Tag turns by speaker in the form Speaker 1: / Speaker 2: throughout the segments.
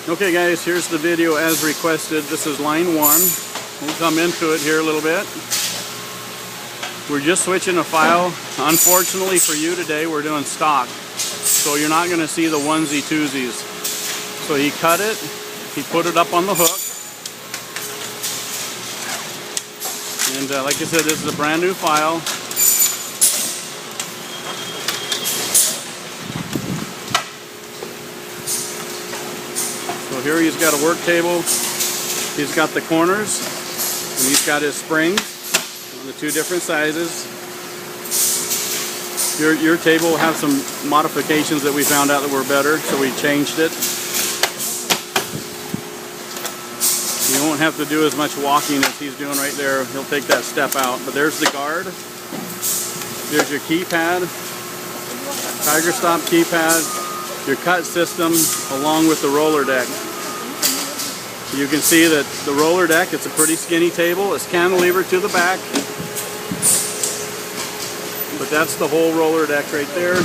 Speaker 1: Okay guys, here's the video as requested. This is line 1. We'll come into it here a little bit. We're just switching a file. Unfortunately for you today, we're doing stock. So you're not going to see the onesie twosies. So he cut it, he put it up on the hook. And like I said, this is a brand new file. So here he's got a work table, he's got the corners, and he's got his springs on the 2 different sizes. Your table will have some modifications that we found out that were better, so we changed it. You won't have to do as much walking as he's doing right there. He'll take that step out. But there's the guard. There's your keypad, Tiger Stop keypad, your cut system, along with the roller deck. You can see that the roller deck, it's a pretty skinny table. It's cantilevered to the back. But that's the whole roller deck right there.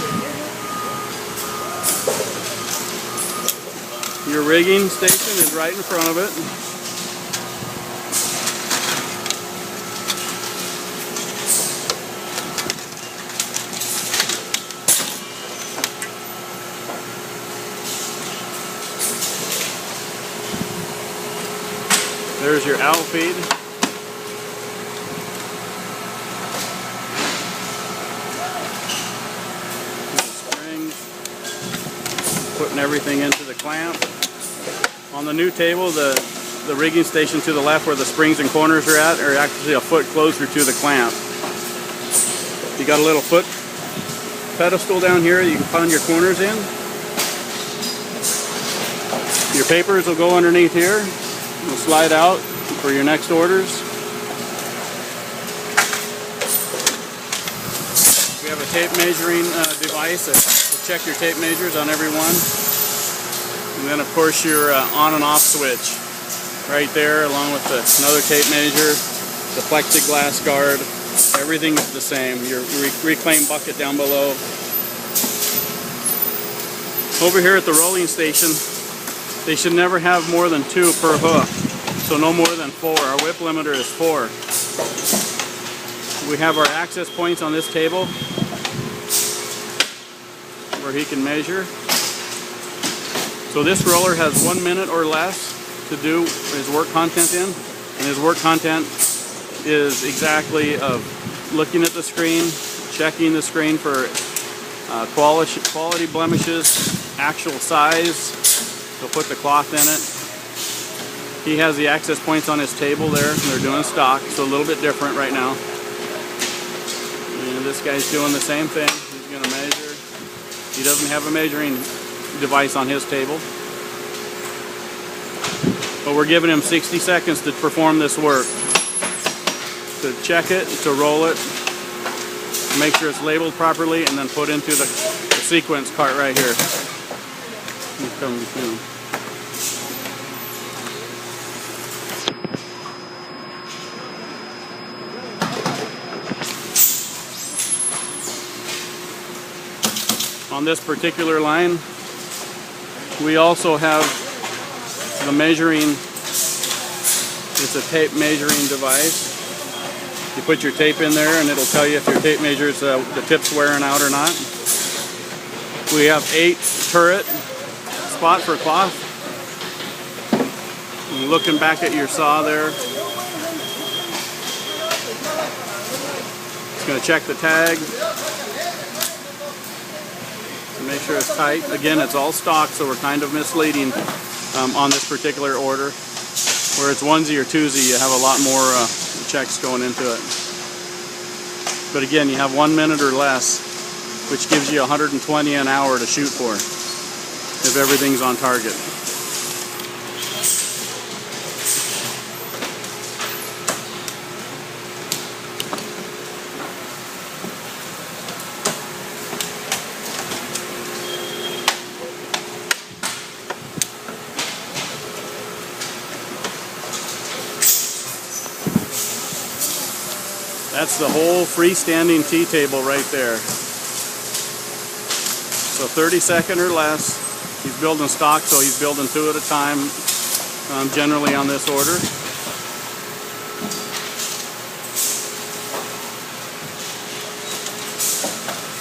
Speaker 1: Your rigging station is right in front of it. There's your outfeed. Springs. Putting everything into the clamp. On the new table, the rigging station to the left where the springs and corners are at are actually a foot closer to the clamp. You got a little foot pedestal down here you can pound your corners in. Your papers will go underneath here. Will slide out for your next orders. We have a tape measuring device that will check your tape measures on every one. And then of course your on and off switch right there, along with another tape measure, the plexiglass guard. Everything is the same. Your reclaim bucket down below. Over here at the rolling station, they should never have more than 2 per hook, so no more than 4. Our whip limiter is 4. We have our access points on this table where he can measure. So this roller has 1 minute or less to do his work content in, and his work content is exactly of looking at the screen, checking the screen for quality blemishes, actual size. He'll put the cloth in it. He has the access points on his table there. They're doing stock, so a little bit different right now. And this guy's doing the same thing. He's going to measure. He doesn't have a measuring device on his table. But we're giving him 60 seconds to perform this work. To check it, to roll it, make sure it's labeled properly, and then put into the sequence cart right here. On this particular line, we also have the measuring. It's a tape measuring device. You put your tape in there and it'll tell you if your tape measures the tip's wearing out or not. We have 8 turret spot for cloth. And looking back at your saw there, it's going to check the tag to make sure it's tight. Again, it's all stock, so we're kind of misleading on this particular order. Where it's onesie or twosie, you have a lot more checks going into it. But again, you have 1 minute or less, which gives you 120 an hour to shoot for if everything's on target. That's the whole freestanding T-table right there. So 30 seconds or less, he's building stock, so he's building 2 at a time, generally on this order.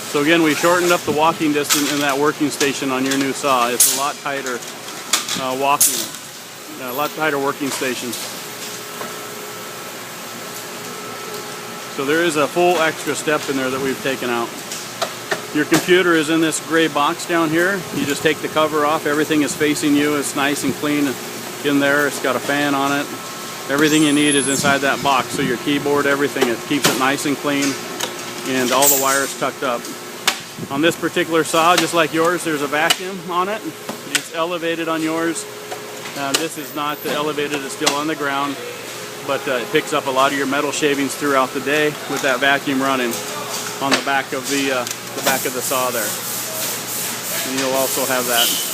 Speaker 1: So again, we shortened up the walking distance in that working station on your new saw. It's a lot tighter a lot tighter working station. So there is a full extra step in there that we've taken out. Your computer is in this gray box down here. You just take the cover off. Everything is facing you. It's nice and clean in there. It's got a fan on it. Everything you need is inside that box. So your keyboard, everything, it keeps it nice and clean, and all the wires tucked up. On this particular saw, just like yours, there's a vacuum on it. It's elevated on yours. This is not elevated, it's still on the ground, but it picks up a lot of your metal shavings throughout the day with that vacuum running on the back of the saw there. And you'll also have that.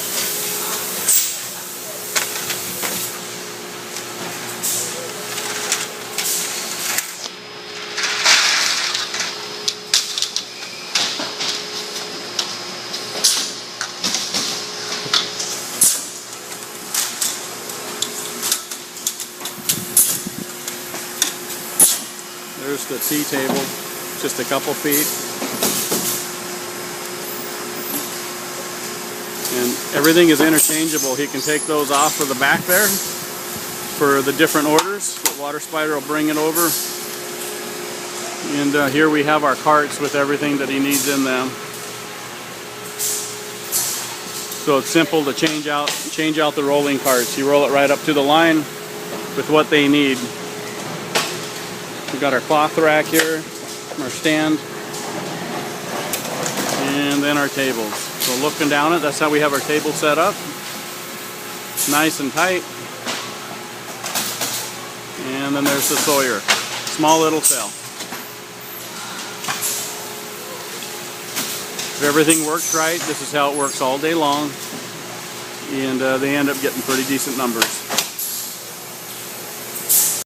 Speaker 1: There's the T-table, just a couple feet. And everything is interchangeable. He can take those off of the back there for the different orders. The Water Spider will bring it over. And here we have our carts with everything that he needs in them. So it's simple to change out the rolling carts. You roll it right up to the line with what they need. We've got our cloth rack here, our stand, and then our tables. So looking down it, that's how we have our table set up. Nice and tight. And then there's the Sawyer. Small little cell. If everything works right, this is how it works all day long. And they end up getting pretty decent numbers.